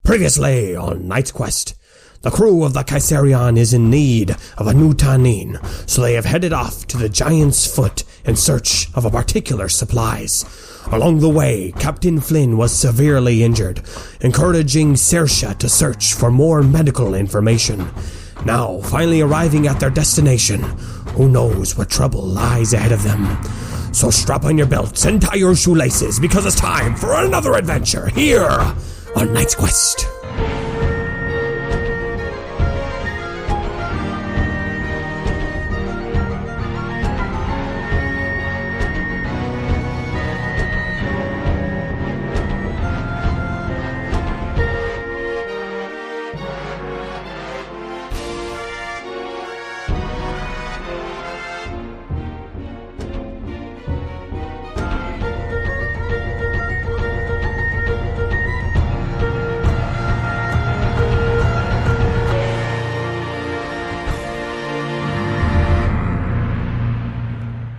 Previously on Knight's Quest, the crew of the Kaiserion is in need of a new Tanin, so they have headed off to the Giant's Foot in search of a particular supplies. Along the way, Captain Flynn was severely injured, encouraging Saoirse to search for more medical information. Now, finally arriving at their destination, who knows what trouble lies ahead of them. So strap on your belts and tie your shoelaces, because it's time for another adventure here on Knight's Quest.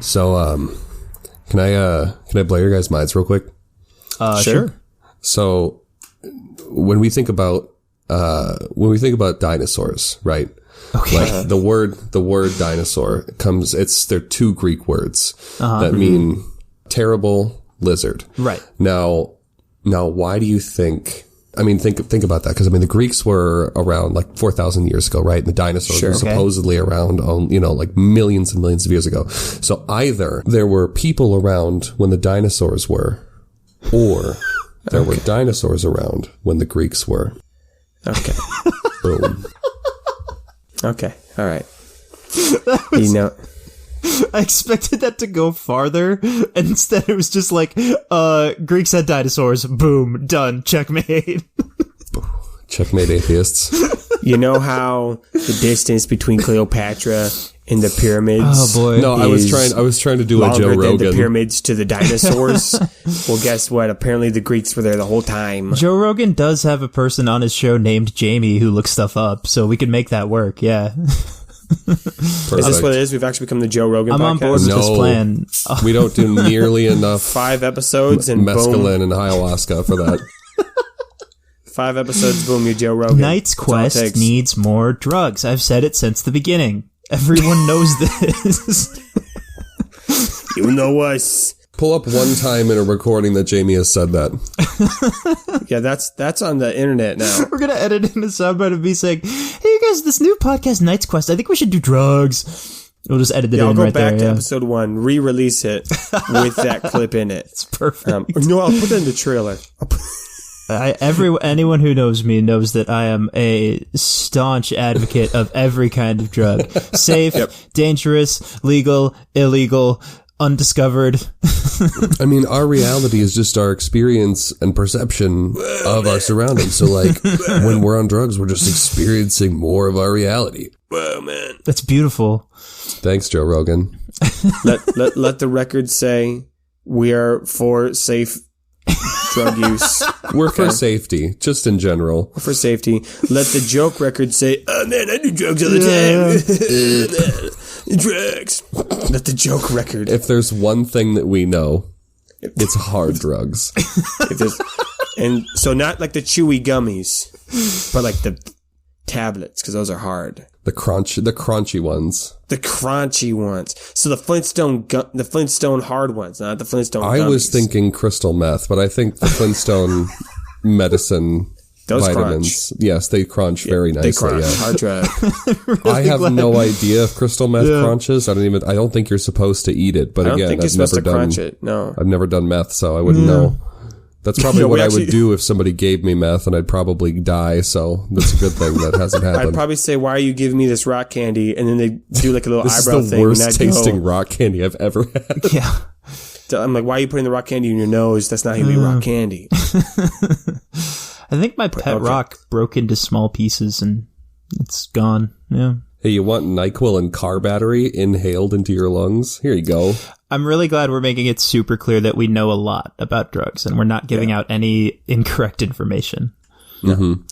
So, can I blow your guys' minds real quick? Sure. So, when we think about dinosaurs, right? Okay. Like the word dinosaur they're two Greek words that mean terrible lizard. Right. Now, why do you think? I mean, think about that, because I mean, the Greeks were around like 4,000 years ago, right? And the dinosaurs were supposedly around, like millions and millions of years ago. So either there were people around when the dinosaurs were, or there were dinosaurs around when the Greeks were. Okay. Boom. Okay. All right. I expected that to go farther, and instead it was just like, Greeks had dinosaurs, boom, done, checkmate. Checkmate, atheists. You know how the distance between Cleopatra and the pyramids? Oh boy! No, I was trying to do a Joe Rogan. Than the pyramids to the dinosaurs. Well, guess what? Apparently, the Greeks were there the whole time. Joe Rogan does have a person on his show named Jamie who looks stuff up, so we can make that work. Yeah. Perfect. Is this what it is? We've actually become the Joe Rogan podcast? I'm on board with this plan. We don't do nearly enough 5 episodes and mescaline boom. and ayahuasca for that. 5 episodes, boom, you Joe Rogan. Knight's Quest needs more drugs. I've said it since the beginning. Everyone knows this. You know us. Pull up one time in a recording that Jamie has said that. Yeah, that's on the internet now. We're going to edit in a soundbite of me saying, hey, you guys, this new podcast, Knight's Quest, I think we should do drugs. We'll just edit it in right there. I'll go back to episode 1, re-release it with that clip in it. It's perfect. No, I'll put it in the trailer. Anyone who knows me knows that I am a staunch advocate of every kind of drug. Safe, dangerous, legal, illegal, undiscovered. I mean, our reality is just our experience and perception of our surroundings. So, like, when we're on drugs, we're just experiencing more of our reality. Whoa, man. That's beautiful. Thanks, Joe Rogan. let the record say we are for safe drug use. We're for safety, just in general. For safety. Let the joke record say, oh man, I do drugs all the time. Drugs. Let the joke record. If there's one thing that we know, it's hard drugs. And so not like the chewy gummies, but like the tablets, because those are hard. The crunchy ones. The crunchy ones. So the Flintstone hard ones, not the Flintstone gummies. I was thinking crystal meth, but I think the Flintstone medicine those vitamins. Crunch. Yes, they crunch very nicely. They crunch. Yeah. Hard drug. Really I have no idea if crystal meth crunches. I don't think you're supposed to eat it. But again, I've never done meth, so I wouldn't know. That's probably what I would do if somebody gave me meth, and I'd probably die, so that's a good thing that hasn't happened. I'd probably say, why are you giving me this rock candy? And then they do like a little eyebrow thing. This is the worst tasting rock candy I've ever had. Yeah. I'm like, why are you putting the rock candy in your nose? That's not going to be rock candy. I think my pet rock broke into small pieces, and it's gone. Yeah. Hey, you want NyQuil and car battery inhaled into your lungs? Here you go. I'm really glad we're making it super clear that we know a lot about drugs and we're not giving out any incorrect information. Mm-hmm.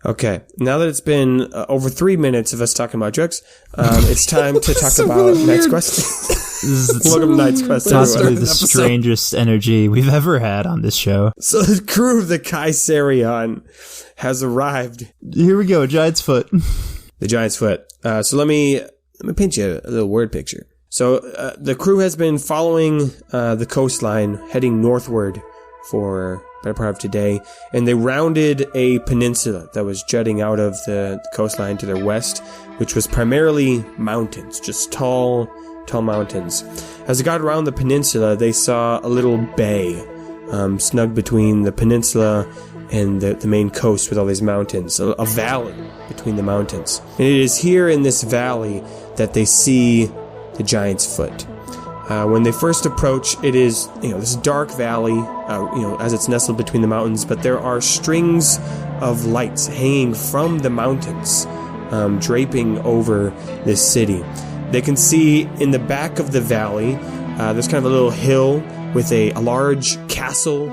Okay, now that it's been over 3 minutes of us talking about drugs, it's time to talk about Knight's Quest. Welcome to Knight's Quest. Possibly the strangest energy we've ever had on this show. So the crew of the Kaiserion has arrived. Here we go, Giant's Foot. The Giant's Foot. So let me paint you a little word picture. So the crew has been following the coastline, heading northward for better part of today, and they rounded a peninsula that was jutting out of the coastline to their west, which was primarily mountains, just tall mountains. As they got around the peninsula, they saw a little bay snug between the peninsula and the main coast with all these mountains, a valley between the mountains. And it is here in this valley that they see the Giant's Foot. When they first approach, it is, this dark valley, as it's nestled between the mountains, but there are strings of lights hanging from the mountains, draping over this city. They can see in the back of the valley, there's kind of a little hill with a large castle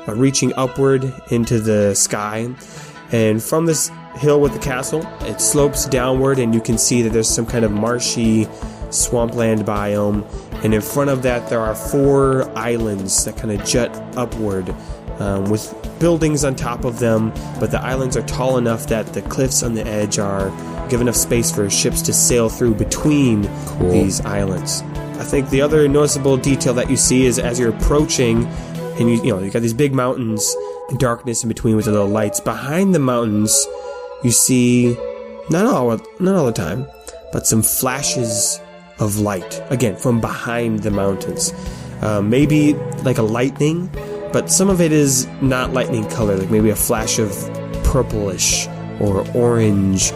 reaching upward into the sky. And from this hill with the castle, it slopes downward, and you can see that there's some kind of marshy swampland biome. And in front of that, there are 4 islands that kind of jut upward with buildings on top of them. But the islands are tall enough that the cliffs on the edge give enough space for ships to sail through between these islands. I think the other noticeable detail that you see is as you're approaching, and you got these big mountains and darkness in between with the little lights. Behind the mountains, you see, not all the time, but some flashes of light, again, from behind the mountains. Maybe like a lightning, but some of it is not lightning color, like maybe a flash of purplish or orange,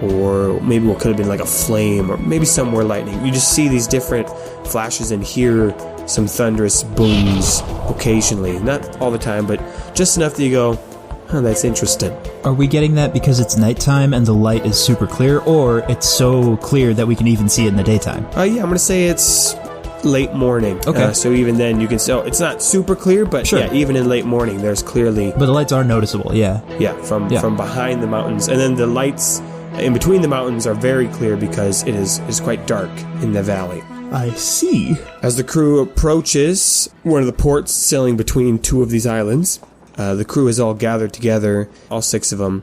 or maybe what could have been like a flame, or maybe some more lightning. You just see these different flashes and hear some thunderous booms occasionally. Not all the time, but just enough that you go, oh, that's interesting. Are we getting that because it's nighttime and the light is super clear, or it's so clear that we can even see it in the daytime? Yeah, I'm going to say it's late morning. Okay. So even then you can see, it's not super clear, but sure. Yeah, even in late morning, there's clearly... But the lights are noticeable, yeah. Yeah, from behind the mountains. And then the lights in between the mountains are very clear because it is quite dark in the valley. I see. As the crew approaches one of the ports sailing between 2 of these islands, the crew is all gathered together, all 6 of them,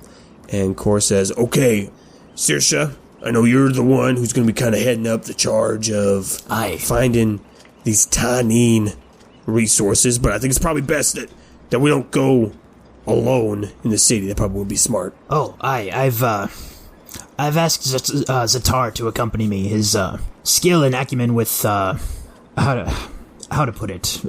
and Kor says, "Okay, Saoirse, I know you're the one who's going to be kind of heading up the charge of finding these Tanine resources, but I think it's probably best that we don't go alone in the city. That probably would be smart." Oh, I've asked Zatar to accompany me. His skill and acumen with how to put it,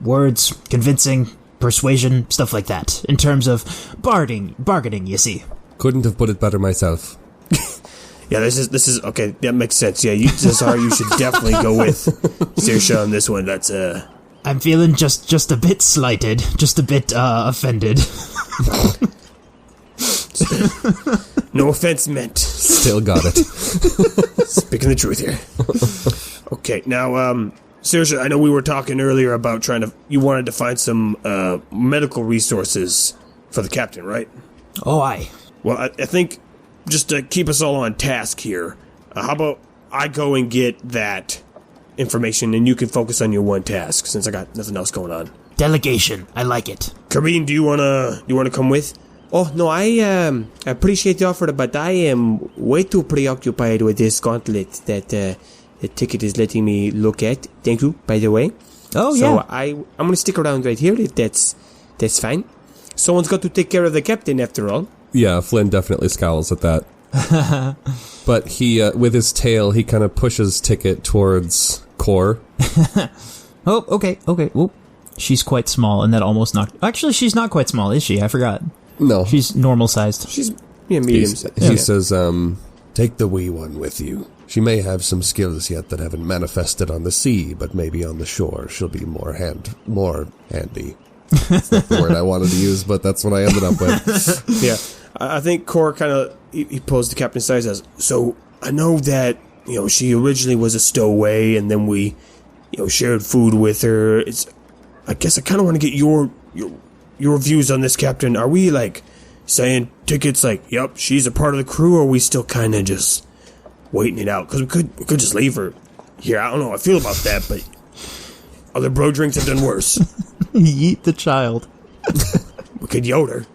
words, convincing, persuasion, stuff like that. In terms of bargaining, you see. Couldn't have put it better myself. Yeah, this is okay. That makes sense. Yeah, Zatar, you should definitely go with Saoirse on this one. That's I'm feeling just a bit slighted, just a bit offended. No offense meant. Still got it. Speaking the truth here. Okay, now, Saoirse, I know we were talking earlier about you wanted to find some medical resources for the captain, right? Oh, aye. Well, I think just to keep us all on task here, how about I go and get that information and you can focus on your one task since I got nothing else going on. Delegation, I like it. Kareen, do you wanna come with? Oh, no, I appreciate the offer, but I am way too preoccupied with this gauntlet that the ticket is letting me look at. Thank you, by the way. Oh, yeah. So I'm going to stick around right here if that's fine. Someone's got to take care of the captain, after all. Yeah, Flynn definitely scowls at that. But he, with his tail, he kind of pushes Ticket towards Kor. Oh, okay. Well, she's quite small, and that almost knocked... Actually, she's not quite small, is she? I forgot. No. She's normal-sized. She's medium-sized. He says, take the wee one with you. She may have some skills yet that haven't manifested on the sea, but maybe on the shore she'll be more handy. That's not the word I wanted to use, but that's what I ended up with. Yeah. I think Kor kind of, he pulls the captain's side and says, so I know that, she originally was a stowaway, and then we, shared food with her. I guess I kind of want to get your views on this, Captain. Are we, saying Ticket's like, yep, she's a part of the crew, or are we still kind of just waiting it out? Because we could just leave her here. I don't know how I feel about that, but other bro drinks have done worse. Yeet the child. We could Yoda.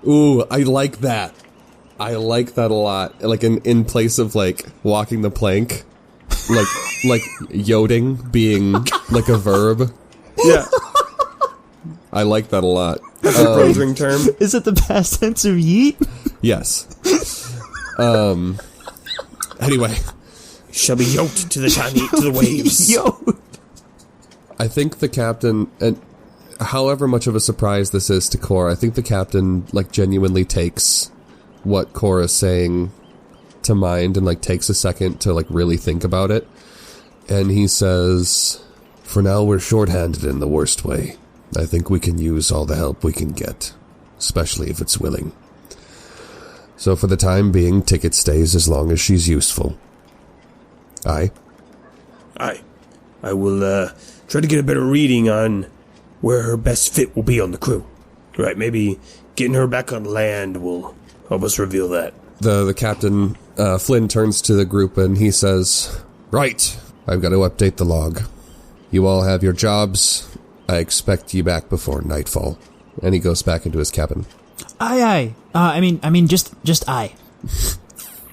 Ooh, I like that. I like that a lot. Like in place of like walking the plank, like yoding being like a verb. Yeah. I like that a lot. That's a bro drink term. Is it the past tense of yeet? Yes. Anyway, Shall be yoked to the waves. Yo. I think the captain, and however much of a surprise this is to Cora, I think the captain like genuinely takes what Cora's saying to mind and like takes a second to like really think about it. And he says, "For now we're shorthanded in the worst way. I think we can use all the help we can get, especially if it's willing. So for the time being, Ticket stays as long as she's useful." Aye? Aye. I will try to get a better reading on where her best fit will be on the crew. Right, maybe getting her back on land will help us reveal that. The captain, Flynn, turns to the group and he says, "Right, I've got to update the log. You all have your jobs. I expect you back before nightfall." And he goes back into his cabin. Aye. I mean, just aye.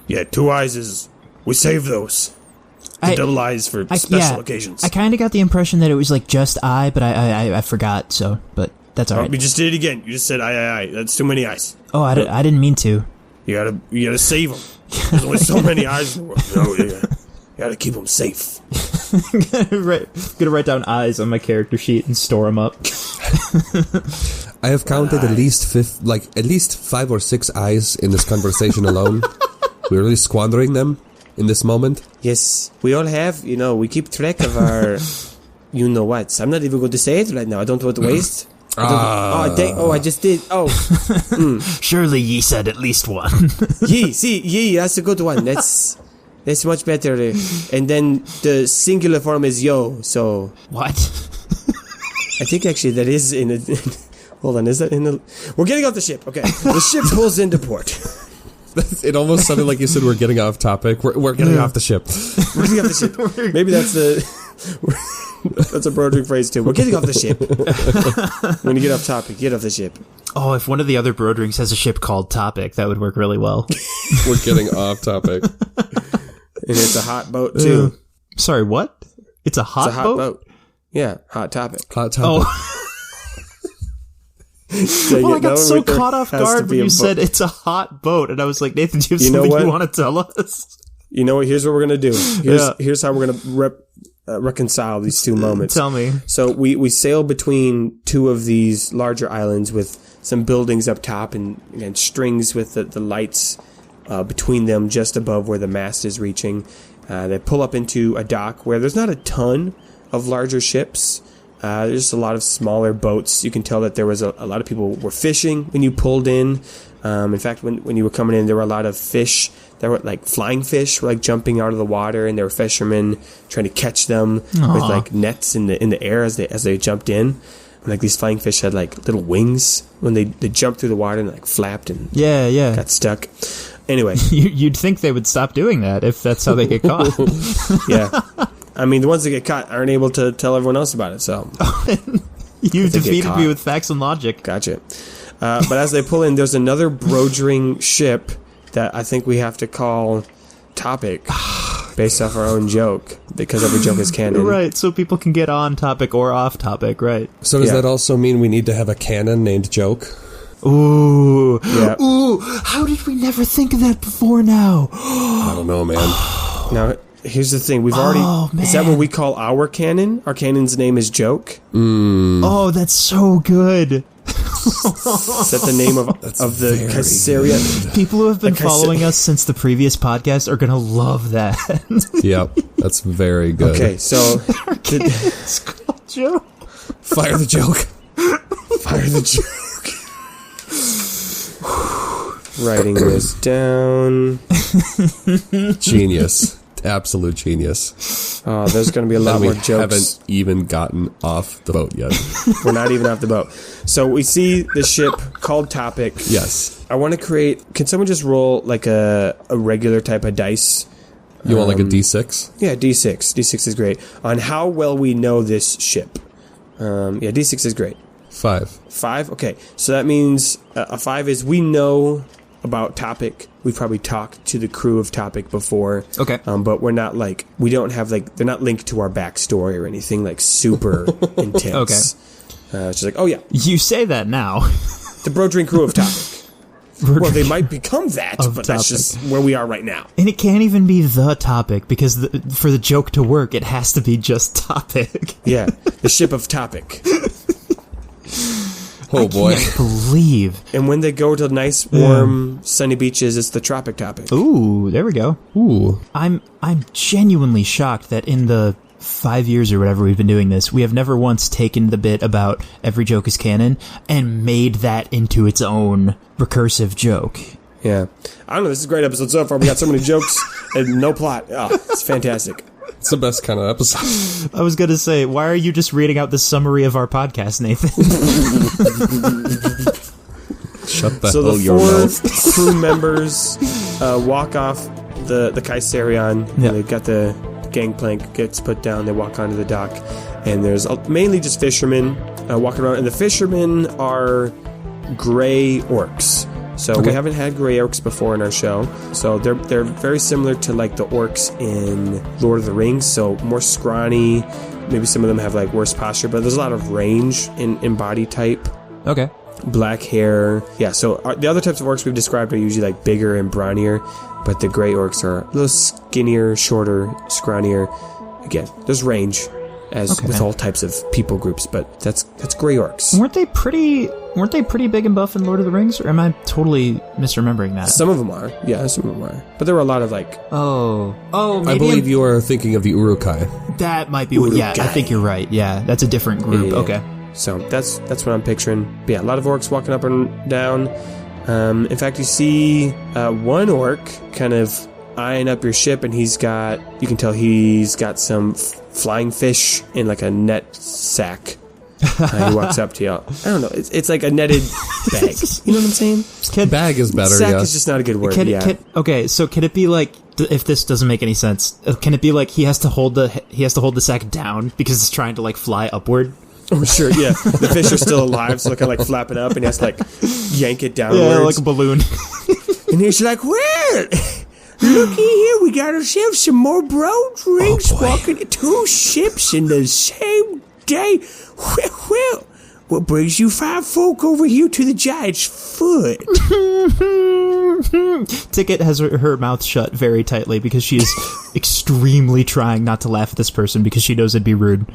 Yeah, 2 eyes is... We save those. The double eyes for special occasions. I kind of got the impression that it was like just I, but I forgot, so, but that's alright. We just did it again. You just said aye. That's too many eyes. Oh, I didn't mean to. You gotta save them. There's only so many eyes in the world. No, you gotta keep them safe. Gonna write down eyes on my character sheet and store them up. I have counted at least 5 or 6 eyes in this conversation alone. We're really squandering them in this moment. Yes, we all have, we keep track of our you-know-whats. I'm not even going to say it right now. I don't want to waste. I just did. Surely ye said at least one. Ye, that's a good one. That's much better. And then the singular form is yo, so... What? I think actually that is in a... Hold on, is that in the... We're getting off the ship, okay. The ship pulls into port. It almost sounded like you said we're getting off topic. We're getting off the ship. We're getting off the ship. Maybe that's that's a bro drink phrase too. We're getting off the ship. When you get off topic, get off the ship. Oh, if one of the other bro drinks has a ship called Topic, that would work really well. We're getting off topic. And it's a hot boat too. Sorry, what? It's a hot boat? Yeah, hot topic. Hot topic. Oh. I got so caught off guard when you said it's a hot boat, and I was like, Nathan, do you have something you want to tell us? You know what? Here's what we're gonna do. Here's how we're gonna reconcile these two moments. Tell me. So we sail between 2 of these larger islands with some buildings up top and strings with the lights between them just above where the mast is reaching. They pull up into a dock where there's not a ton of larger ships. There's just a lot of smaller boats. You can tell that there was a lot of people were fishing when you pulled in. In fact, when you were coming in, there were a lot of fish. There were like flying fish were like jumping out of the water, and there were fishermen trying to catch them with like nets in the air as they jumped in. And, like these flying fish had like little wings when they jumped through the water and like flapped and got stuck. Anyway, you'd think they would stop doing that if that's how they get caught. Yeah. I mean, the ones that get caught aren't able to tell everyone else about it, so... You defeated me with facts and logic. Gotcha. But as they pull in, there's another brodering ship that I think we have to call Topic, based off our own joke, because every joke is canon. Right, so people can get on topic or off topic, right. So does that also mean we need to have a canon named Joke? Ooh. Yeah. Ooh, how did we never think of that before now? I don't know, man. Now... Here's the thing, we've already... Is that what we call our canon? Our canon's name is Joke? Oh, that's so good. Is that the name of the Kaiserion? People who have been following us since the previous podcast are going to love that. Yep, that's very good. Okay, so... It's called Joke. Fire the joke. Fire the joke. Writing this down. Genius. Absolute genius. Oh, there's going to be a lot more jokes. We haven't even gotten off the boat yet. We're not even off the boat. So we see the ship called Topic. Yes. I want to create... Can someone just roll like a regular type of dice? You want like a D6? Yeah, D6. D6 is great. On how well we know this ship. Yeah, D6 is great. 5. 5? Okay. So that means a 5 is we know about Topic. We've probably talked to the crew of Topic before. Okay. But we're not like... We don't have like... They're not linked to our backstory or anything like super intense. Okay. She's like, oh yeah. You say that now. The Bro Drink crew of Topic. Well, they might become that, but that's just where we are right now. And it can't even be the Topic, because for the joke to work, it has to be just Topic. Yeah, the ship of Topic. Oh, boy. I can't believe. And when they go to nice, warm, sunny beaches, it's the Tropic Topic. Ooh, there we go. Ooh. I'm genuinely shocked that in the 5 years or whatever we've been doing this, we have never once taken the bit about every joke is canon and made that into its own recursive joke. Yeah. I don't know, this is a great episode so far. We got so many jokes and no plot. Oh, it's fantastic. It's the best kind of episode. I was going to say, why are you just reading out the summary of our podcast, Nathan? Shut the hell your mouth. So the 4 crew members walk off the Kaiserion. Yep. They got the gangplank gets put down. They walk onto the dock, and there's mainly just fishermen walking around. And the fishermen are gray orcs. So we haven't had gray orcs before in our show. So they're very similar to like the orcs in Lord of the Rings. So more scrawny. Maybe some of them have like worse posture, but there's a lot of range in body type. Okay. Black hair. Yeah, so the other types of orcs we've described are usually like bigger and brawnier, but the gray orcs are a little skinnier, shorter, scrawnier. Again, there's range as with all types of people groups, but that's gray orcs. Weren't they pretty big and buff in Lord of the Rings, or am I totally misremembering that? Some of them are. Yeah, some of them are. But there were a lot of like... maybe I believe you are thinking of the Urukai. That might be what... Yeah, I think you're right. Yeah, that's a different group. Yeah. Okay. So that's what I'm picturing. But yeah, a lot of orcs walking up and down. In fact, you see one orc kind of eyeing up your ship, and you can tell he's got some flying fish in like a net sack. He walks up to you. I don't know. It's like a netted bag. You know what I'm saying? Bag is better. Sack is just not a good word. Okay, so can it be like, if this doesn't make any sense, can it be like he has to hold the sack down because it's trying to like fly upward? Oh, sure, yeah. The fish are still alive, so they're kind of like flapping up, and he has to like yank it downwards. Yeah, like a balloon. And he's like, well, looky here, we got ourselves some more bro drinks walking 2 ships in the same day. Well, what brings you 5 folk over here to the giant's foot? Ticket has her mouth shut very tightly because she is extremely trying not to laugh at this person because she knows it'd be rude.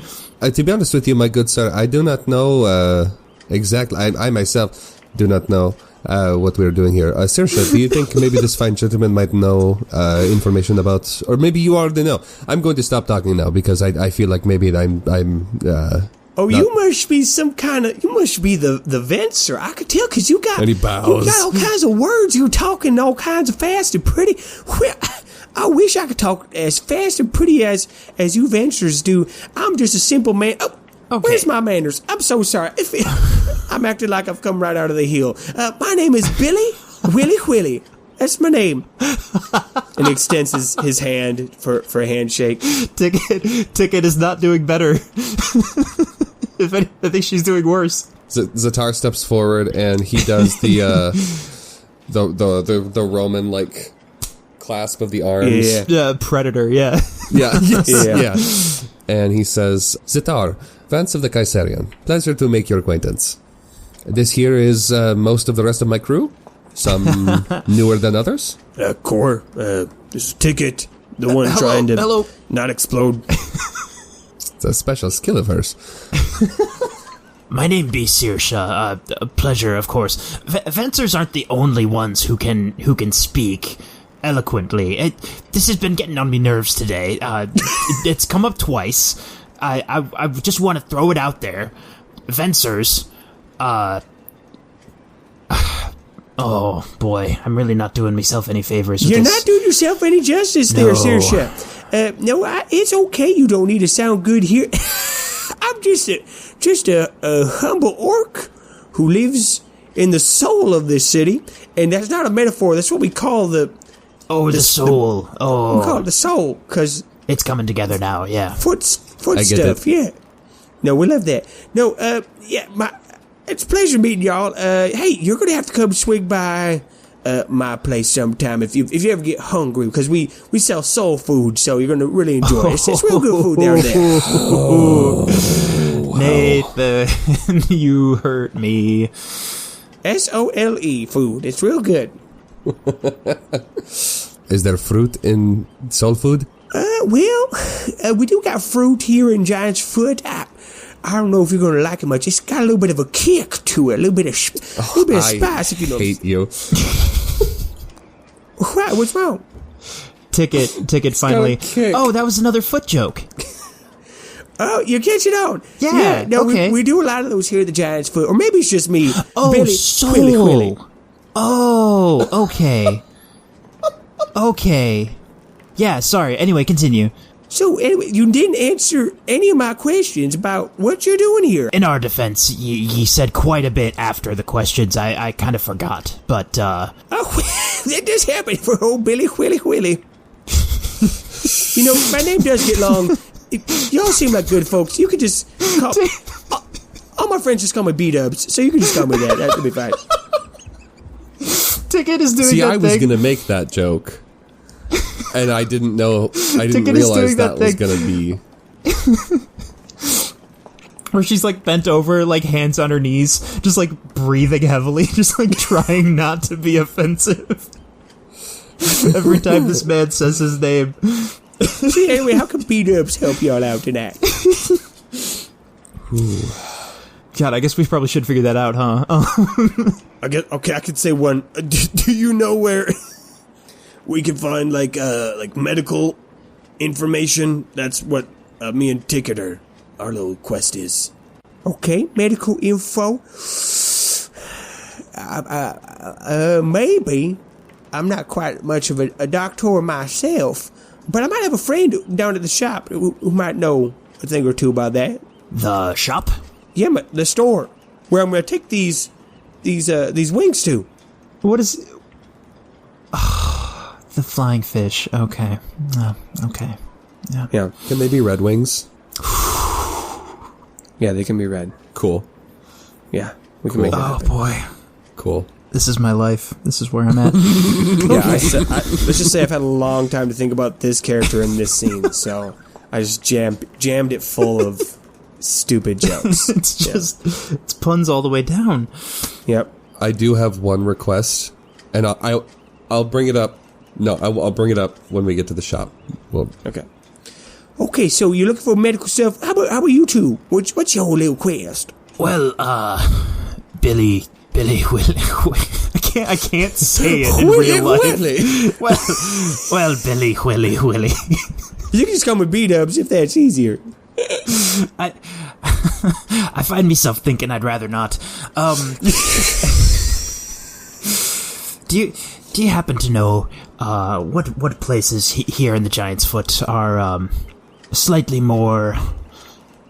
To be honest with you, my good sir, I do not know exactly. I myself do not know what we're doing here. Saoirse, do you think maybe this fine gentleman might know information about, or maybe you already know? I'm going to stop talking now because I feel like maybe I'm you must be you must be the Venser. I could tell because you got all kinds of words. You're talking all kinds of fast and pretty. Well, I wish I could talk as fast and pretty as you Vensers do. I'm just a simple man. Oh, okay. Where's my manners? I'm so sorry. I'm acting like I've come right out of the hill. My name is Billy Willy. That's my name. And he extends his hand for a handshake. Ticket is not doing better. If anything, I think she's doing worse. Zatar steps forward and he does the Roman like clasp of the arms. Yeah, predator. Yeah. Yeah. Yeah. And he says, Zatar, Vance of the Kaiserion, pleasure to make your acquaintance. This here is most of the rest of my crew. Some newer than others. Core, this is Ticket, the one trying to not explode. It's a special skill of hers. My name be Saoirse. A pleasure, of course. Fencers aren't the only ones who can speak eloquently. This has been getting on me nerves today. It's come up twice. I just want to throw it out there. Fencers, oh boy, I'm really not doing myself any favors. You're not doing yourself any justice there, Saoirse. No, it's okay. You don't need to sound good here. I'm just a humble orc who lives in the soul of this city, and that's not a metaphor. That's what we call the soul. We call it the soul because it's coming together now. Yeah, foot stuff. Yeah. No, we love that. No, it's a pleasure meeting y'all. Hey, you're gonna have to come swing by my place sometime if you ever get hungry, because we sell soul food, so you're gonna really enjoy it. It's real good food down there. Nathan, you hurt me. SOLE food. It's real good. Is there fruit in soul food? We do got fruit here in Giant's Foot. I don't know if you're going to like it much. It's got a little bit of a kick to it, a little bit of spice, if you know. I hate you. What? What's wrong? Ticket, finally. Oh, that was another foot joke. Oh, you're catching on. Yeah, no, okay. we do a lot of those here at the Giant's Foot. Or maybe it's just me. Oh, Billy, soul. Quilly. Oh, okay. Okay. Yeah, sorry. Anyway, continue. So, anyway, you didn't answer any of my questions about what you're doing here. In our defense, ye said quite a bit after the questions. I kind of forgot, but, Oh, that does happen for old Billy Quilly. You know, my name does get long. Y'all seem like good folks. You could just call... all my friends just call me B-dubs, so you can just call me that. That'll be fine. Ticket is doing See, that I was thing. going to make that joke. And I didn't Ticket realize that was thing. going to be... Where she's, like, bent over, like, hands on her knees, just, like, breathing heavily, just, like, trying not to be offensive. Every time this man says his name. See, anyway, how can B-dubs help y'all out tonight? God, I guess we probably should figure that out, huh? I can say one. Do you know where we can find, like medical information? That's what me and Ticket our little quest is. Okay, medical info. Maybe. I'm not quite much of a doctor myself, but I might have a friend down at the shop who might know a thing or two about that. the shop? Yeah, the store where I'm going to take these wings to. What is... Oh, the flying fish. Okay. Okay. Yeah. Can they be Red Wings? Yeah, they can be red. Cool. Yeah, we can make that happen. Boy. Cool. This is my life. This is where I'm at. Yeah, let's just say I've had a long time to think about this character in this scene, so I just jammed it full of stupid jokes. It's just... It's puns all the way down. Yep. I do have one request, and I'll bring it up. No, I'll bring it up when we get to the shop. Well, Okay, so you're looking for medical stuff. How about you two? What's your little quest? Well, Billy Willy. I can't say it in real life. Well, Billy Willy. You can just call me B-dubs if that's easier. I find myself thinking I'd rather not. Do you happen to know what places here in the Giant's Foot are slightly more,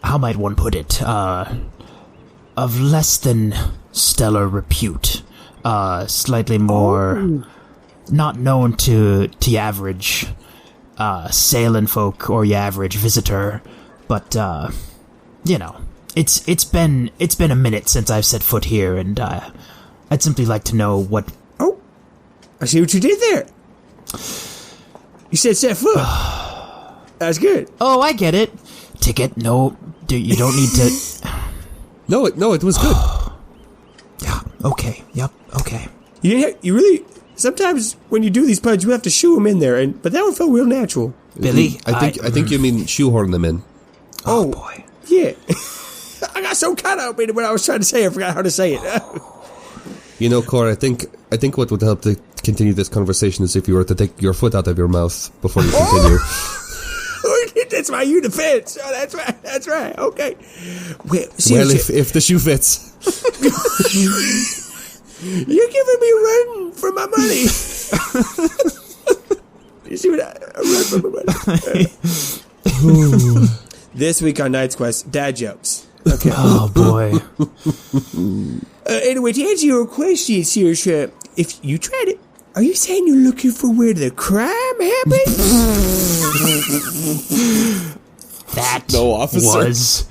how might one put it, of less than stellar repute, slightly more not known to the average sailing folk or your average visitor, but you know, it's been a minute since I've set foot here, and I'd simply like to know what. Oh, I see what you did there. You said set foot. That's good. Oh, I get it. Ticket. No, you don't need to. No, it was good. Yeah. Okay. Yep. Okay. You really. Sometimes when you do these puns, you have to shoe them in there, but that one felt real natural. Billy, I think you mean shoehorn them in. Oh boy. Yeah. I got so caught up in it when I was trying to say it, I forgot how to say it. You know, Cor, I think what would help to continue this conversation is if you were to take your foot out of your mouth before you continue. That's my you defense. Oh, that's right. Okay. Well, if the shoe fits. You're giving me a run for my money. see what This week on Knight's Quest, dad jokes. Okay. Oh, boy. Anyway, to answer your question, Sir, if you tried it, are you saying you're looking for where the crime happened? That officer. was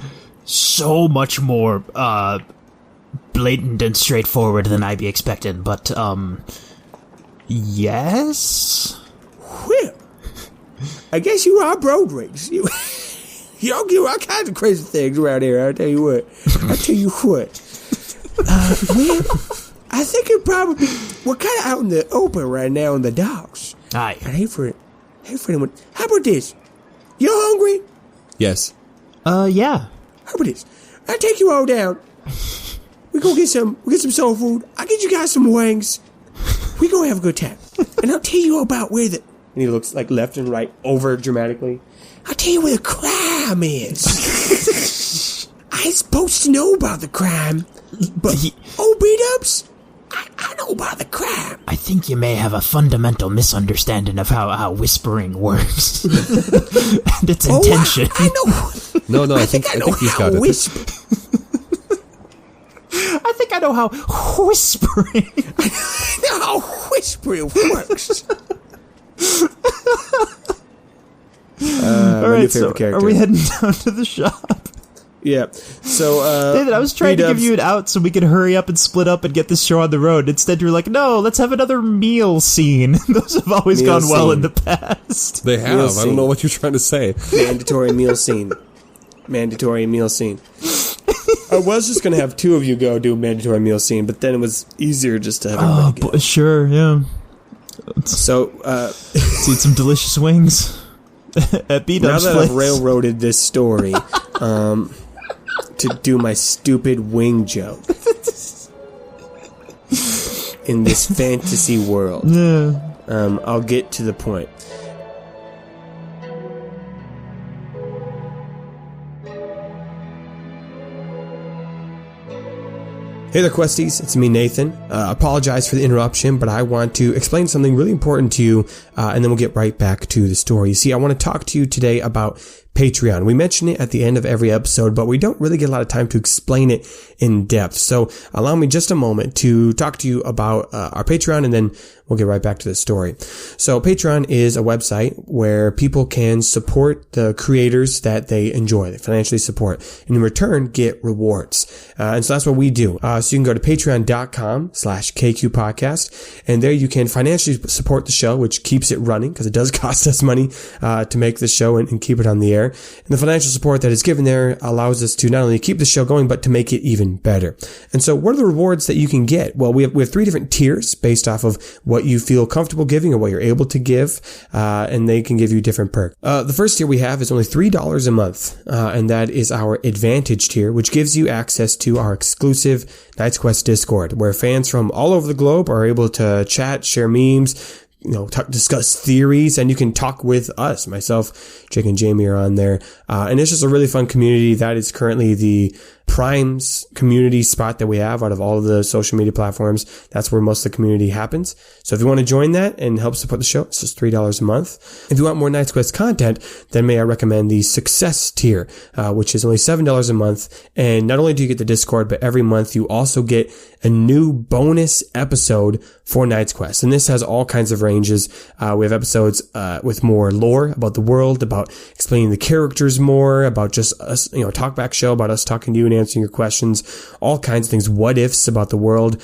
so much more blatant and straightforward than I'd be expecting, but yes? Well, I guess you are road rage. Y'all do all kinds of crazy things around here, I'll tell you what. Well, I think we're kind of out in the open right now in the docks. Aye. I hate for anyone. How about this? You hungry? Yes. Yeah. How about this? I'll take you all down. We go get some soul food. I'll get you guys some wings. We gonna have a good time. And I'll tell you all about where and he looks like left and right over dramatically. I'll tell you where the crime is. I ain't supposed to know about the crime, but beat-ups, I know about the crime. I think you may have a fundamental misunderstanding of how whispering works. And its intention. I know. No, I think he's got it. I think I know how whispering. I know how whispering works. All right, so are we heading down to the shop? Yeah. So, David, I was trying to give you an out so we could hurry up and split up and get this show on the road. Instead, you're like, no, let's have another meal scene. Those have always gone well in the past. They have. I don't know what you're trying to say. Mandatory meal scene. Mandatory meal scene. I was just going to have two of you go do a mandatory meal scene, but then it was easier just to have everybody go. Sure, yeah. So, let's eat some delicious wings at B-Dub's now that place. I've railroaded this story, to do my stupid wing joke in this fantasy world, I'll get to the point. Hey there, Questies. It's me, Nathan. Apologize for the interruption, but I want to explain something really important to you, and then we'll get right back to the story. You see, I want to talk to you today about Patreon. We mention it at the end of every episode, but we don't really get a lot of time to explain it in depth. So allow me just a moment to talk to you about our Patreon, and then we'll get right back to the story. So Patreon is a website where people can support the creators that they enjoy, they financially support, and in return get rewards. And so that's what we do. So you can go to patreon.com/KQ podcast, and there you can financially support the show, which keeps it running because it does cost us money to make the show and keep it on the air. And the financial support that is given there allows us to not only keep the show going, but to make it even better. And so what are the rewards that you can get? Well, we have three different tiers based off of what you feel comfortable giving or what you're able to give, and they can give you different perks. The first tier we have is only $3 a month, and that is our Advantage tier, which gives you access to our exclusive Knight's Quest Discord, where fans from all over the globe are able to chat, share memes, discuss theories, and you can talk with us. Myself, Jake, and Jamie are on there. And it's just a really fun community. That is currently the Prime's community spot that we have out of all of the social media platforms. That's where most of the community happens. So if you want to join that and help support the show, it's just $3 a month. If you want more Knight's Quest content, then may I recommend the Success tier, which is only $7 a month. And not only do you get the Discord, but every month you also get a new bonus episode for Knight's Quest. And this has all kinds of ranges. We have episodes with more lore about the world, about explaining the characters more, about just us, talkback show about us talking to you and answering your questions, all kinds of things, what ifs about the world.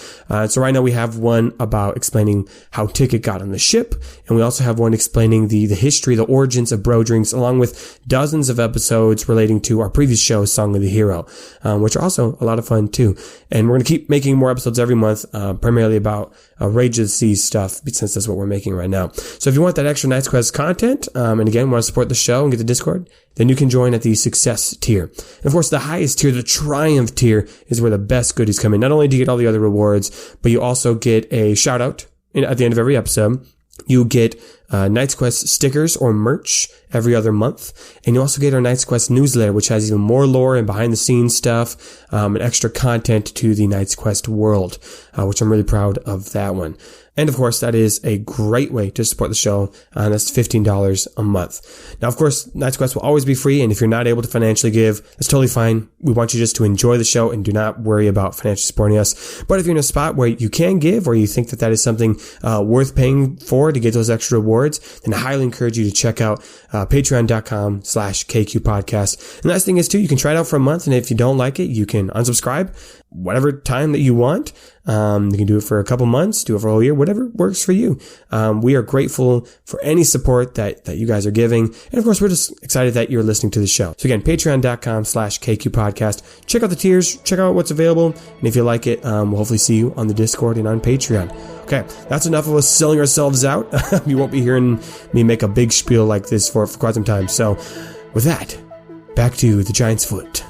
So right now we have one about explaining how Ticket got on the ship, and we also have one explaining the history, the origins of bro drinks, along with dozens of episodes relating to our previous show, Song of the Hero, which are also a lot of fun too. And we're going to keep making more episodes every month, primarily about Rage of the Seas stuff, since that's what we're making right now. So if you want that extra Knight's Quest content, and again, want to support the show and get the Discord, then you can join at the Success tier. And of course, the highest tier, the Triumph tier, is where the best goodies come in. Not only do you get all the other rewards, but you also get a shout out at the end of every episode. You get Knight's Quest stickers or merch every other month. And you also get our Knight's Quest newsletter, which has even more lore and behind the scenes stuff, and extra content to the Knight's Quest world, which I'm really proud of that one. And of course, that is a great way to support the show. That's $15 a month. Now, of course, Knight's Quest will always be free. And if you're not able to financially give, that's totally fine. We want you just to enjoy the show and do not worry about financially supporting us. But if you're in a spot where you can give, or you think that that is something worth paying for to get those extra rewards, then I highly encourage you to check out patreon.com/KQ podcast. And the nice thing is too, you can try it out for a month. And if you don't like it, you can unsubscribe whatever time that you want. You can do it for a couple months, do it for a whole year, whatever works for you. We are grateful for any support that you guys are giving. And of course, we're just excited that you're listening to the show. So again, patreon.com/KQ podcast. Check out the tiers, check out what's available. And if you like it, we'll hopefully see you on the Discord and on Patreon. Okay, that's enough of us selling ourselves out. You won't be hearing me make a big spiel like this for quite some time. So with that, back to the Giant's Foot.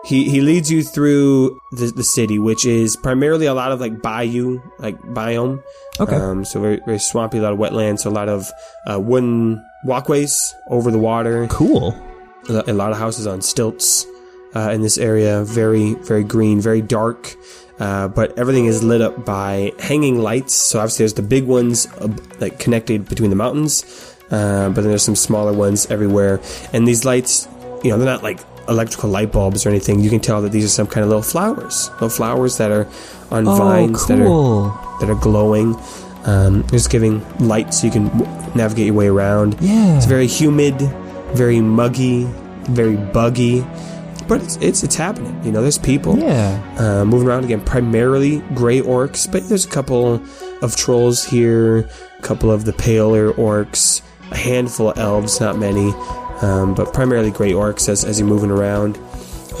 He leads you through the city, which is primarily a lot of like bayou, like biome. Okay. So very, very swampy, a lot of wetlands, so a lot of wooden walkways over the water. Cool. A lot of houses on stilts in this area. Very, very green, very dark. But everything is lit up by hanging lights. So obviously there's the big ones like connected between the mountains. But then there's some smaller ones everywhere. And these lights, they're not like electrical light bulbs or anything. You can tell that these are some kind of little flowers that are on vines cool. that are glowing. Just giving light so you can navigate your way around. Yeah. It's very humid, very muggy, very buggy, but it's happening. There's people moving around again, primarily gray orcs, but there's a couple of trolls here, a couple of the paler orcs, a handful of elves, not many. But primarily gray orcs as you're moving around.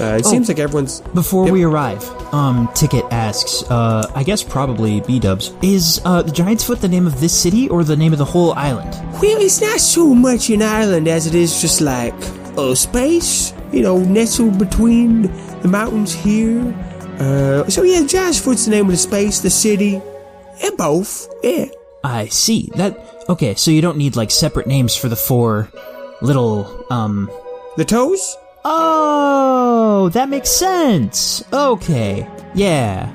It seems like everyone's... Before we arrive, Ticket asks, I guess probably B-dubs, is the Giant's Foot the name of this city or the name of the whole island? Well, it's not so much an island as it is just like a space, nestled between the mountains here. So yeah, Giant's Foot's the name of the space, the city, and both, yeah. I see. Okay, so you don't need like separate names for the four... little, The toes? Oh, that makes sense. Okay. Yeah.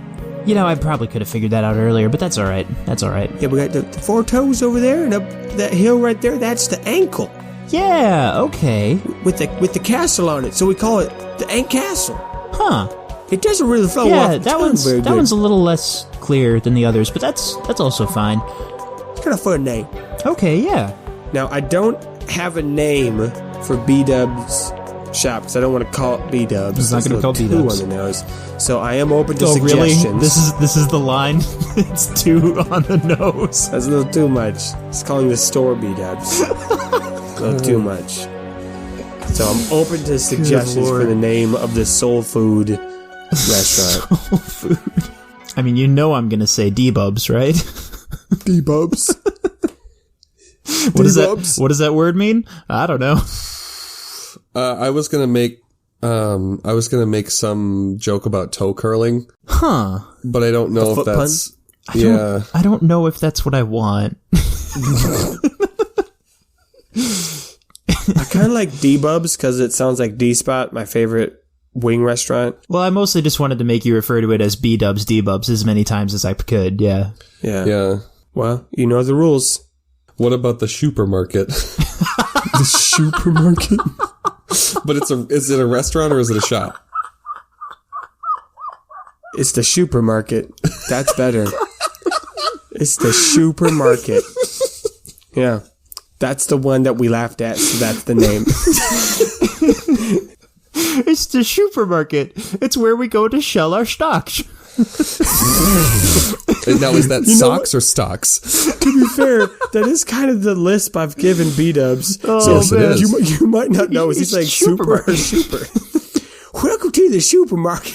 I probably could have figured that out earlier, but that's alright. Yeah, we got the four toes over there, and up that hill right there, that's the ankle. Yeah, okay. With the castle on it, so we call it the Ant Castle. Huh. It doesn't really flow off the tongue very good. That one's a little less clear than the others, but that's also fine. It's kind of a fun name. Okay, yeah. Now, I don't have a name for B-Dub's shop because I don't want to call it B-Dubs. It's not going to be called B-Dubs. On the nose. So I am open to suggestions. Really? This is the line? It's too on the nose. That's a little too much. It's calling the store B-Dubs. A little too much. So I'm open to suggestions for the name of the soul food restaurant. Soul food. I mean, I'm going to say D-Bubs, right? D-Bubs. What does that word mean? I don't know. I was gonna make some joke about toe curling. Huh. But I don't know if that's pun? I don't know if that's what I want. I kinda like D-Bubs because it sounds like D-Spot, my favorite wing restaurant. Well, I mostly just wanted to make you refer to it as B-Dubs, D-Bubs as many times as I could, yeah. Yeah. Well, you know the rules. What about the supermarket? The supermarket? But is it a restaurant or is it a shop? It's the supermarket. That's better. It's the supermarket. Yeah. That's the one that we laughed at, so that's the name. It's the supermarket. It's where we go to shell our stocks. Now, is that socks or stocks? To be fair, that is kind of the lisp I've given B-Dubs. Oh, so man. You might not know. Is he saying super or super? Welcome to the supermarket.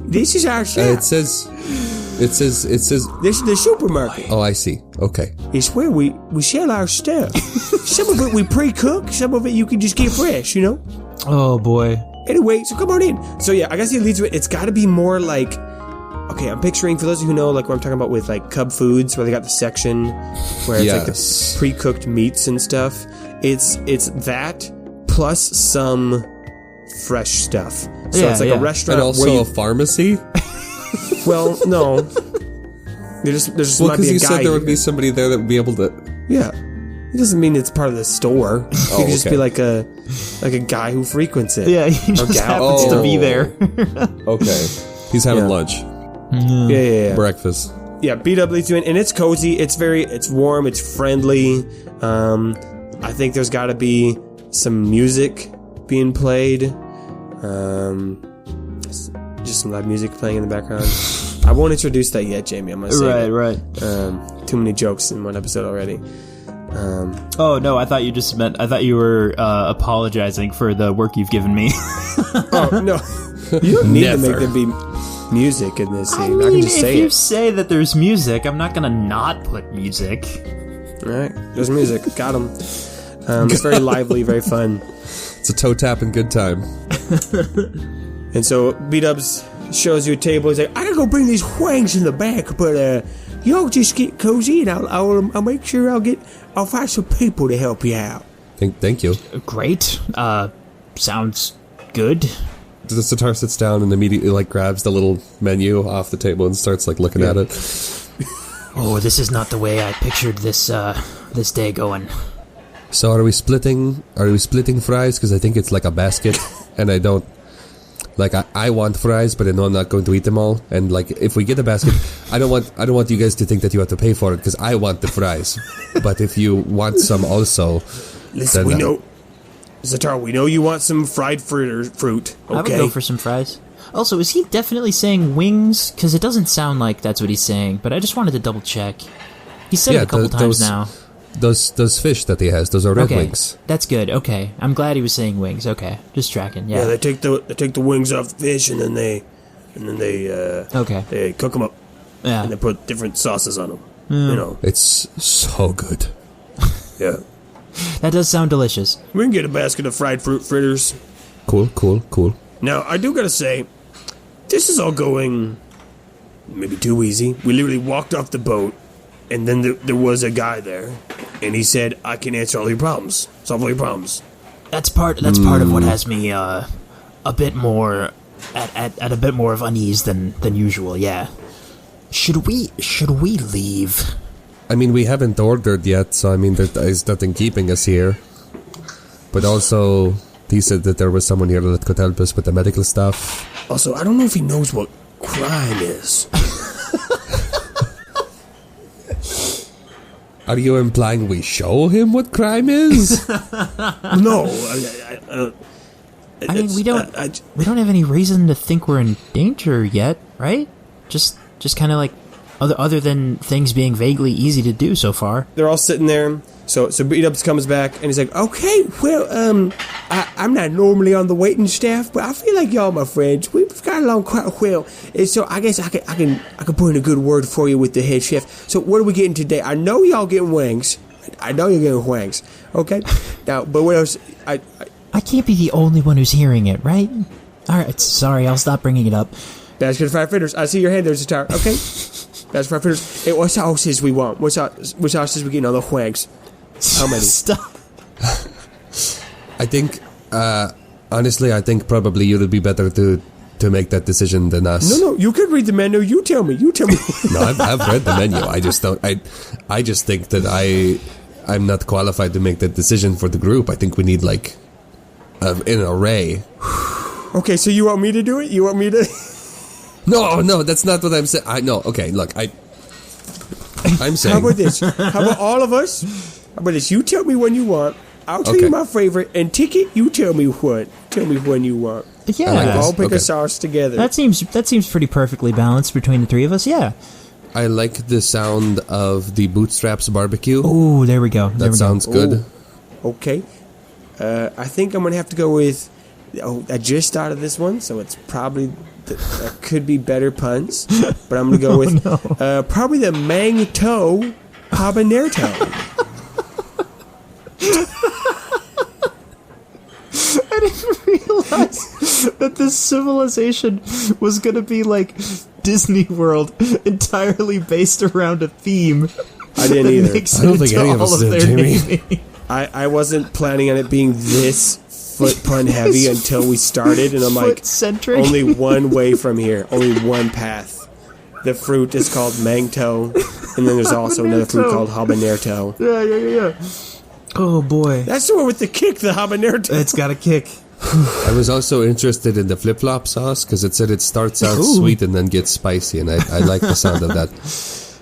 This is our shop. It says. This is the supermarket. Oh, I see. Okay. It's where we sell our stuff. Some of it we pre-cook. Some of it you can just get fresh, Oh, boy. Anyway, so come on in. So yeah, I guess he leads with, it's got to be more like Okay, I'm picturing, for those of you who know, like what I'm talking about with like Cub Foods, where they got the section where it's like the pre-cooked meats and stuff. It's that plus some fresh stuff. So it's like a restaurant, and also a pharmacy. Well, no. There's just might be a guy. Because you said there would be somebody there that would be able to. Yeah. It doesn't mean it's part of the store. It could just be like a guy who frequents it. Yeah, he just happens to be there. Okay. He's having lunch. Yeah. Breakfast. Yeah, BW's doing, and it's cozy. It's warm. It's friendly. I think there's got to be some music being played. Just some live music playing in the background. I won't introduce that yet, Jamie. I'm gonna say right. Too many jokes in one episode already. Oh no, I thought you were apologizing for the work you've given me. Oh no, you don't need to make there be music in this scene. I mean, if you say that there's music, I'm not gonna not put music. All right, there's music. Got him. It's very lively, very fun. It's a toe tap and good time. And so B-Dubs shows you a table. He's like, I gotta go bring these whangs in the back, but y'all just get cozy, and I'll make sure I'll find some people to help you out. Thank you. Great. Sounds good. The Zatar sits down and immediately grabs the little menu off the table and starts looking at it. Oh, this is not the way I pictured this day going. So are we splitting fries? Because I think it's like a basket, and I don't. I want fries, but I know I'm not going to eat them all. And if we get a basket, I don't want you guys to think that you have to pay for it because I want the fries. But if you want some also, listen, we know, Zatar, we know you want some fried fruit. Okay, I would go for some fries. Also, is he definitely saying wings? Because it doesn't sound like that's what he's saying. But I just wanted to double check. He said it a couple times now. Those fish that he has, those are red wings. That's good. Okay, I'm glad he was saying wings. Okay, just tracking. Yeah, they take the wings off the fish and then they cook them up. Yeah, and they put different sauces on them. You know, it's so good. Yeah, that does sound delicious. We can get a basket of fried fruit fritters. Cool. Now I do gotta say, this is all going maybe too easy. We literally walked off the boat. And then there was a guy there, and he said, "I can answer all your problems, solve all your problems." That's part of what has me a bit more at a bit more of unease than usual. Yeah. Should we leave? I mean, we haven't ordered yet, so I mean, there's nothing keeping us here. But also, he said that there was someone here that could help us with the medical stuff. Also, I don't know if he knows what crime is. Are you implying we show him what crime is? No, I mean, we don't have any reason to think we're in danger yet, right? Just kind of other than things being vaguely easy to do so far. They're all sitting there. So B-Dubs comes back and he's like, "Okay, well, I'm not normally on the waiting staff, but I feel like y'all my friends. We've got along quite well, and so I guess I can put in a good word for you with the head chef. So what are we getting today? I know y'all getting wings. I know you're getting wings. Okay, now, but what else? I can't be the only one who's hearing it, right? All right, sorry, I'll stop bringing it up. Basket of fried fritters. I see your hand there, Zatar. Okay, basket of fried fritters. Hey, what sauces we want? What sauces we getting on the wings? How many? Stop. I think, honestly, probably you would be better to make that decision than us. No, you can read the menu. You tell me. No, I've read the menu. I just don't. I just think that I'm not qualified to make that decision for the group. I think we need an array. Okay, so you want me to do it? You want me to? No, that's not what I'm saying. Okay, look, I'm saying. How about this? How about all of us? How about this? You tell me when you want. I'll tell you my favorite. And Ticket, you tell me what. Tell me when you want. Yeah. We'll all pick a sauce together. That seems pretty perfectly balanced between the three of us, yeah. I like the sound of the Bootstraps barbecue. Oh, there we go. That sounds good. Okay. I think I'm going to have to go with... I just thought of this one, so it's probably... could be better puns. But I'm going to go with... probably the Mango Habanero. I didn't realize that this civilization was going to be Disney World entirely based around a theme. I didn't either. I don't think any of us did, Jamie. I wasn't planning on it being this foot pun heavy until we started, and I'm like, only one way from here, only one path. The fruit is called Mangto, and then there's also another fruit called Habanero. Yeah. Oh, boy. That's the one with the kick, the Habanero. It's got a kick. I was also interested in the flip-flop sauce, because it said it starts out sweet and then gets spicy, and I like the sound of that.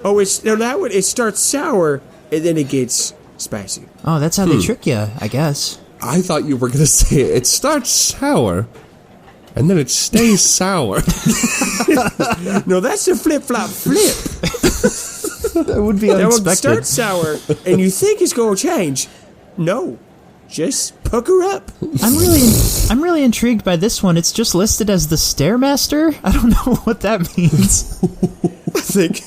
Oh, that one, it starts sour, and then it gets spicy. Oh, that's how they trick you, I guess. I thought you were going to say it starts sour, and then it stays sour. No, that's the flip-flop flip. That would be unexpected. That one starts sour, and you think it's going to change. No, just pucker up. I'm really intrigued by this one. It's just listed as the Stairmaster. I don't know what that means. I think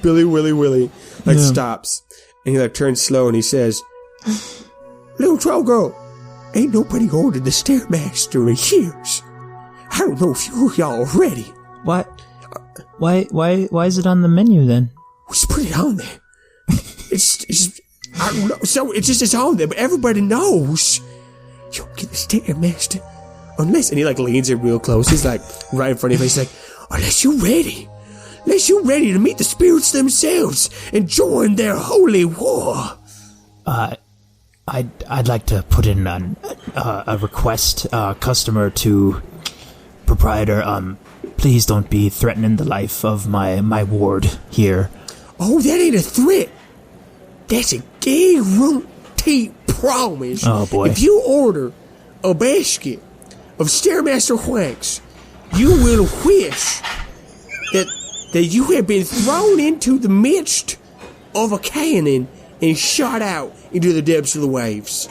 Billy Willy stops, and he turns slow, and he says, "Little troll girl, ain't nobody ordered the Stairmaster in years. I don't know if y'all are ready." What? Why is it on the menu then? Just put it on there. It's I don't know. So it's on there, but everybody knows you don't get the Stairmaster unless. And he leans in real close. He's right in front of you. He's like, unless you're ready to meet the spirits themselves and join their holy war. I'd like to put in a request, customer to proprietor. Please don't be threatening the life of my ward here. Oh, that ain't a threat. That's a guaranteed promise. Oh, boy. If you order a basket of Stairmaster Whanks, you will wish that you had been thrown into the midst of a cannon and shot out into the depths of the waves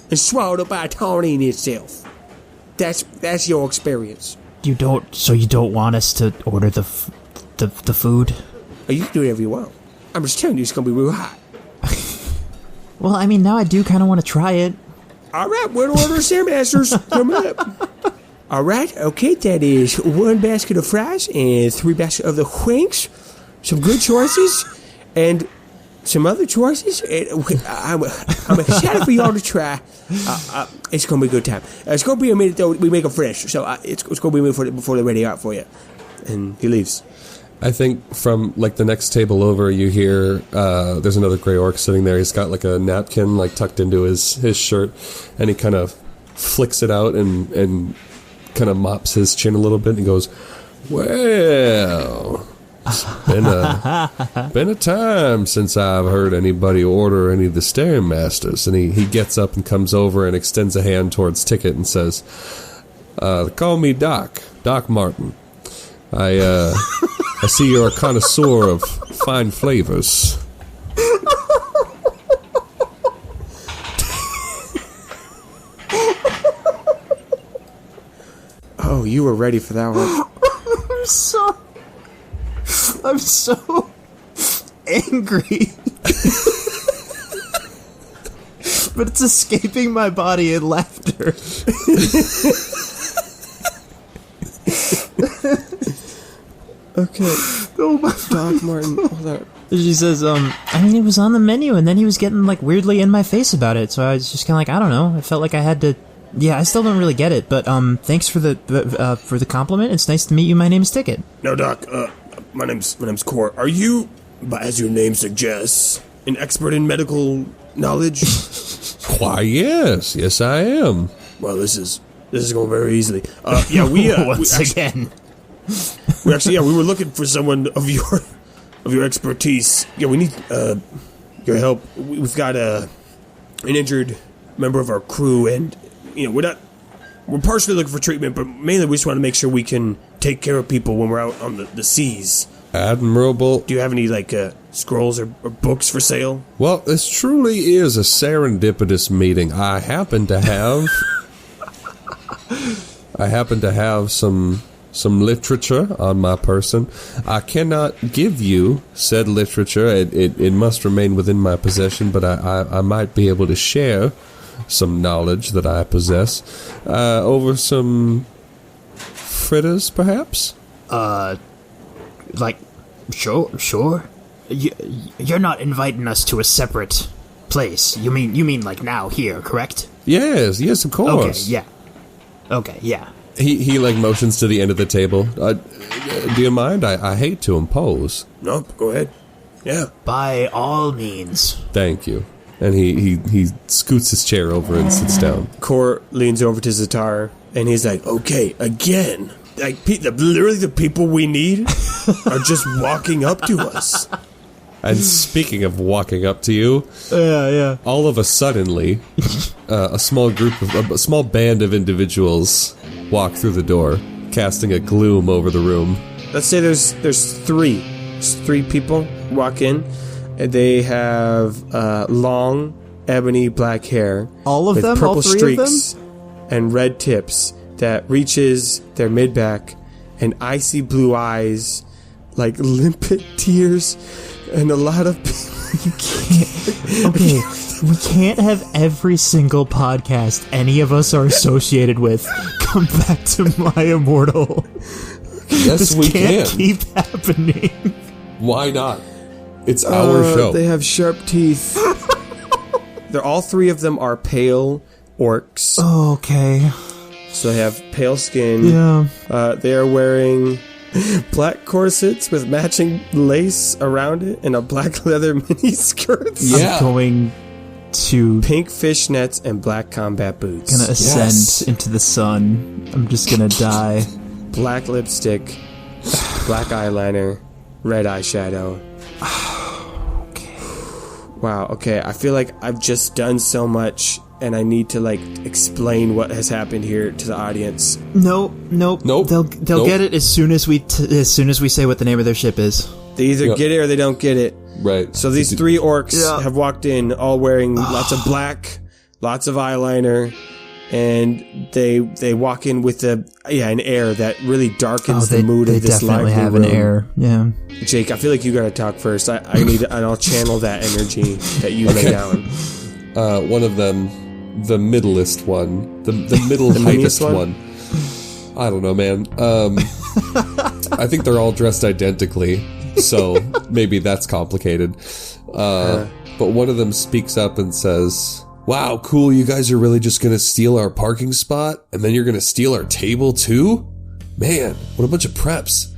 and swallowed up by a taurine itself. That's your experience. You don't want us to order the food? Oh, you can do whatever you want. I'm just telling you, it's going to be real hot. Well, I mean, now I do kind of want to try it. All right, we'll order Stairmasters. Come up. All right, okay, that is 1 basket of fries and 3 baskets of the Whanks. Some good choices and some other choices. I'm excited for y'all to try. It's going to be a good time. It's going to be a minute, though. We make them fresh, so it's going to be a minute before they're ready out for you. And he leaves. I think from the next table over, you hear there's another gray orc sitting there. He's got a napkin tucked into his shirt, and he kind of flicks it out and kind of mops his chin a little bit and goes, "Well, it's been a time since I've heard anybody order any of the Stairmasters." And he gets up and comes over and extends a hand towards Ticket and says, "Call me Doc Martin. I see you're a connoisseur of fine flavors." Oh, you were ready for that one. I'm so angry. But it's escaping my body in laughter. Okay. Oh my Doc Martin, hold on. She says, I mean, it was on the menu, and then he was getting, weirdly in my face about it, so I was just kind of I don't know, I felt like I had to, I still don't really get it, but, thanks for the compliment. It's nice to meet you. My name is Ticket. No, Doc, my name's Cor. Are you, as your name suggests, an expert in medical knowledge? Why, yes, I am. Well, this is going very easily. We again. We were looking for someone of your expertise. Yeah, we need your help. We've got an injured member of our crew, and we're partially looking for treatment, but mainly we just want to make sure we can take care of people when we're out on the seas. Admirable. Do you have any scrolls or books for sale? Well, this truly is a serendipitous meeting. I happen to have some literature on my person. I cannot give you said literature. It must remain within my possession, but I might be able to share some knowledge that I possess over some fritters, perhaps? Sure. You're not inviting us to a separate place. You mean like now here, correct? Yes, of course. Okay, yeah. He like motions to the end of the table. Do you mind? I hate to impose. Nope, go ahead. Yeah. By all means. Thank you. And he scoots his chair over and sits down. Kor leans over to Zatar, and he's like, okay, again. Like, literally the people we need are just walking up to us. And speaking of walking up to you, all of a suddenly, a small band of individuals walk through the door, casting a gloom over the room. Let's say there's three people walk in, and they have long, ebony black hair. All of with them? purple All three streaks of them? and red tips that reaches their mid-back, and icy blue eyes, like limpid tears, and a lot of you can't. Okay, we can't have every single podcast any of us are associated with come back to My Immortal. Yes, this we can't can. keep happening. Why not? It's our show. They have sharp teeth. All three of them are pale orcs. Oh, okay. So they have pale skin. Yeah. They are wearing black corsets with matching lace around it and a black leather mini skirts. Yeah. I'm going to Pink fishnets and black combat boots. gonna ascend into the sun. I'm just gonna die. Black lipstick, black eyeliner, red eyeshadow. Okay. Wow, okay. I feel like I've just done so much, and I need to explain what has happened here to the audience. Nope. They'll Nope. get it as soon as we say what the name of their ship is. They either get it or they don't get it. Right. So these three orcs have walked in, all wearing lots of black, lots of eyeliner, and they walk in with an air that really darkens the mood of this library room. They definitely have an air. Yeah. Jake, I feel like you gotta talk first. I need, and I'll channel that energy that you lay down. One of them, the middlest one, the middle heightest one. I don't know, man. I think they're all dressed identically, so maybe that's complicated. But one of them speaks up and says, "Wow, cool, you guys are really just gonna steal our parking spot? And then you're gonna steal our table too? Man, what a bunch of preps."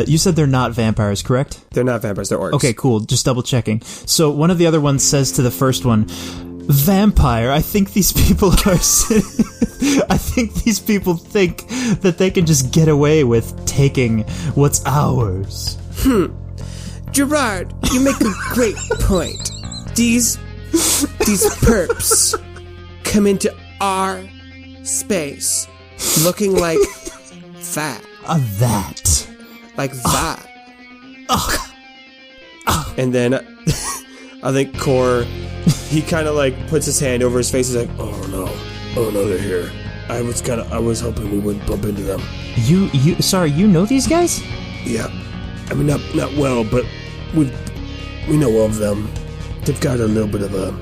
You said they're not vampires, correct? They're not vampires, they're orcs. Okay, cool. Just double checking. So one of the other ones says to the first one, "Vampire, I think these people are I think these people think that they can just get away with taking what's ours." Gerard, you make a great point. These perps come into our space looking like that. That. Like that. And then I think Kor, he kind of puts his hand over his face. He's like, oh no, they're here. I was hoping we wouldn't bump into them. Sorry, you know these guys? Yeah, I mean not well, but we know of them. They've got a little bit of a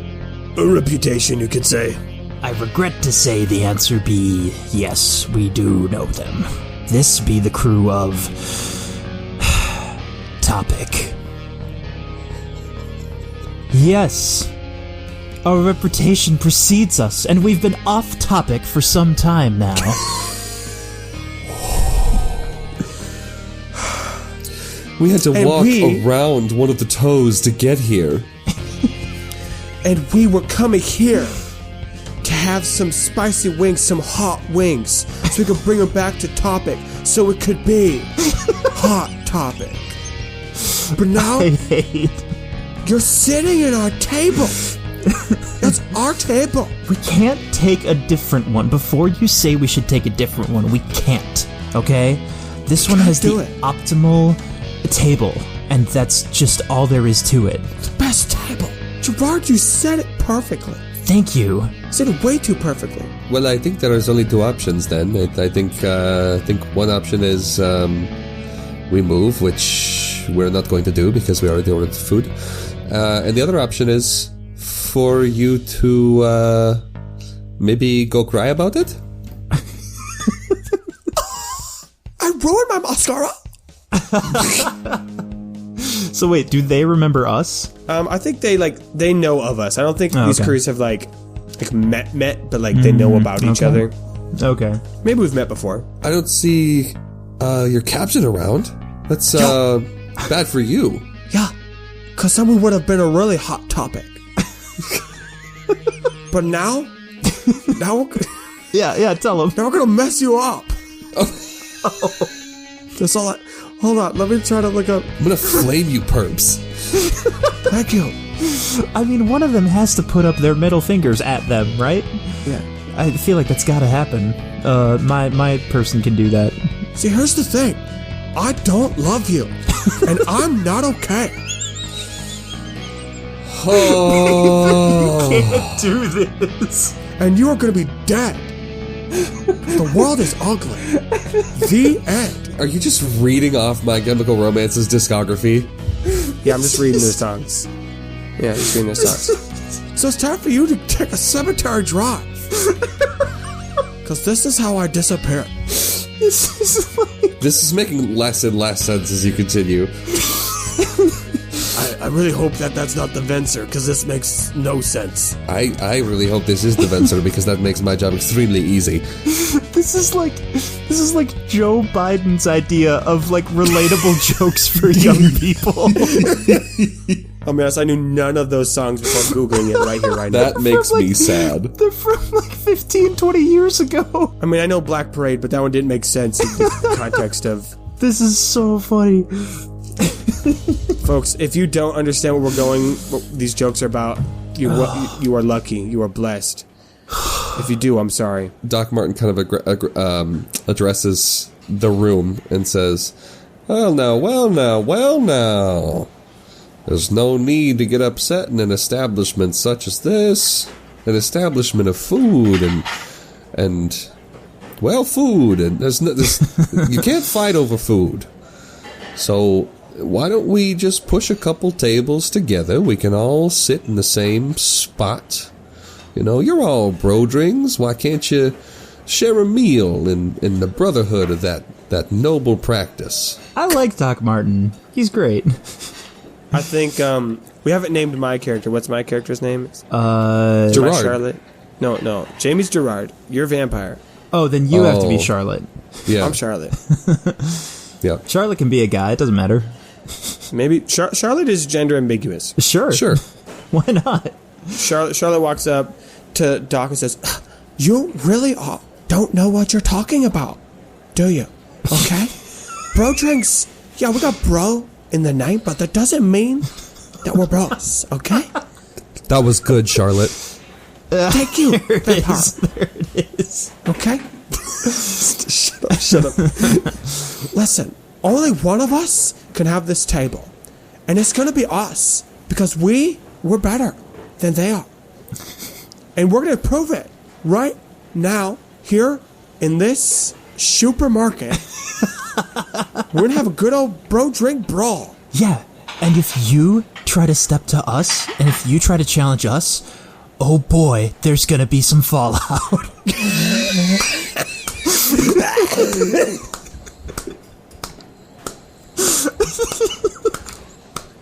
reputation, you could say. I regret to say the answer be yes, we do know them. This be the crew of Topic. Yes. Our reputation precedes us, and we've been off topic for some time now. We had to walk around one of the toes to get here. And we were coming here to have some spicy wings, some hot wings, so we could bring them back to Topic, so it could be Hot Topic. But now, you're sitting at our table. That's our table. We can't take a different one. Before you say we should take a different one, we can't, okay? This one has the optimal table, and that's just all there is to it. The best table. Gerard, you said it perfectly. Thank you. You said it way too perfectly. Well, I think there is only two options then. I think one option is we move, which we're not going to do because we already ordered food. And the other option is for you to maybe go cry about it? my mascara? So wait, do they remember us? I think they know of us. I don't think these crews have like met, but like they know about each other. Okay. Maybe we've met before. I don't see your captain around. That's bad for you. Yeah, because someone would have been a really hot topic. But now Yeah, tell them. now we're gonna mess you up. That's all. Hold on, let me try to look up. I'm gonna flame you, perps. Thank you. I mean, one of them has to put up their middle fingers at them, right? Yeah. I feel like that's gotta happen. My person can do that. See, here's the thing. I don't love you, and I'm not okay. Oh. Can't do this. And you are gonna be dead. The world is ugly. The end. Are you just reading off My Chemical Romance's discography? Yeah, I'm just reading the songs. Yeah, just reading the songs. So it's time for you to take a cemetery drive. Because this is how I disappear. This is making less and less sense as you continue. I really hope that's not the Venser, because this makes no sense. I really hope this is the Venser, because that makes my job extremely easy. This is like Joe Biden's idea of like relatable jokes for young people. I'll be honest, I knew none of those songs before Googling it right here, right now. That makes me sad. They're from like 15, 20 years ago. I mean, I know Black Parade, but that one didn't make sense in the context of... This is so funny. Folks, if you don't understand what these jokes are about, you are lucky. You are blessed. If you do, I'm sorry. Doc Martin kind of addresses the room and says, well now. There's no need to get upset in an establishment such as this. An establishment of food and food. And you can't fight over food. So why don't we just push a couple tables together? We can all sit in the same spot. You know, you're all brodrings. Why can't you share a meal in the brotherhood of that noble practice? I like Doc Martin. He's great. I think we haven't named my character. What's my character's name? Gerard. Charlotte. No. Jamie's Gerard. You're a vampire. Oh, then you have to be Charlotte. Yeah. I'm Charlotte. Yeah. Charlotte can be a guy. It doesn't matter. Maybe Charlotte is gender ambiguous. Sure. Why not? Charlotte walks up to Doc and says, "You really don't know what you're talking about, do you? Okay, bro drinks. Yeah, we got bro in the name, but that doesn't mean that we're bros. Okay." That was good, Charlotte. Thank you. There it is. Okay. Shut up. Listen, only one of us can have this table, and it's gonna be us because we're better than they are, and we're gonna prove it right now here in this supermarket. We're gonna have a good old bro drink brawl. Yeah, and if you try to step to us, and if you try to challenge us, oh boy, there's gonna be some fallout.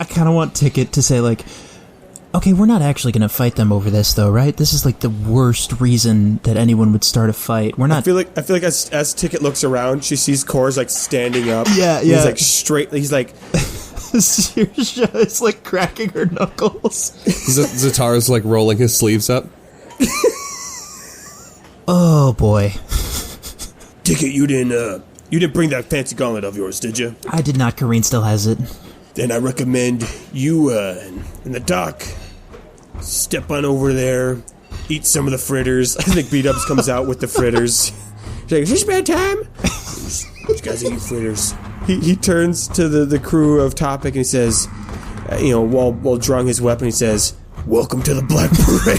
I kind of want Ticket to say, like, okay, we're not actually going to fight them over this, though, right? This is, like, the worst reason that anyone would start a fight. We're not... I feel like as Ticket looks around, she sees Kors, like, standing up. Yeah. He's, like, straight... He's, like... Saoirse is, like, cracking her knuckles. Zatara's, like, rolling his sleeves up. Oh, boy. Ticket, you didn't bring that fancy gauntlet of yours, did you? I did not. Kareen still has it. Then I recommend you and the doc step on over there, eat some of the fritters. I think B-Dubs comes out with the fritters. He's like, "Is this bedtime?" You guys eat fritters. He turns to the crew of Topic and he says, while drawing his weapon, he says, "Welcome to the Black Parade."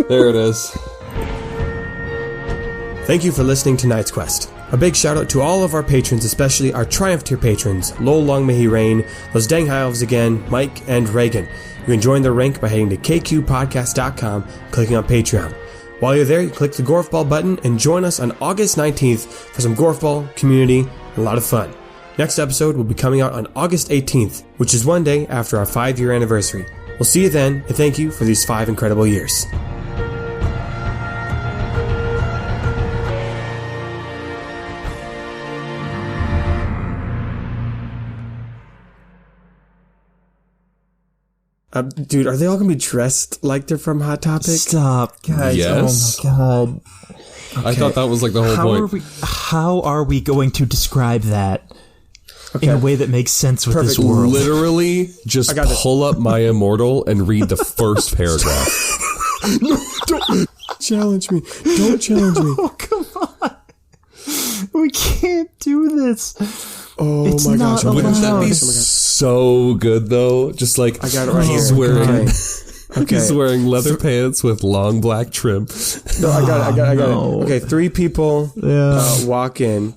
There it is. Thank you for listening to Knight's Quest. A big shout out to all of our patrons, especially our Triumph tier patrons, Lol Long May He Reign, those dang high elves again, Mike and Reagan. You can join their rank by heading to kqpodcast.com, clicking on Patreon. While you're there, you click the Gorfball button and join us on August 19th for some Gorfball, community, and a lot of fun. Next episode will be coming out on August 18th, which is one day after our 5-year anniversary. We'll see you then, and thank you for these 5 incredible years. Dude, are they all going to be dressed like they're from Hot Topic? Stop, guys. Yes. Oh my god. Okay. I thought that was like the whole point. How are we going to describe that in a way that makes sense with this world? Literally, just pull up My Immortal and read the first paragraph. No, don't challenge me. Don't challenge me. Oh, come on. We can't do this. Oh it's my gosh. Wouldn't that be so good, though? Just like, I got it right he's here. wearing... Okay. He's wearing leather pants with long black trim. No, I got it. Okay, 3 people walk in.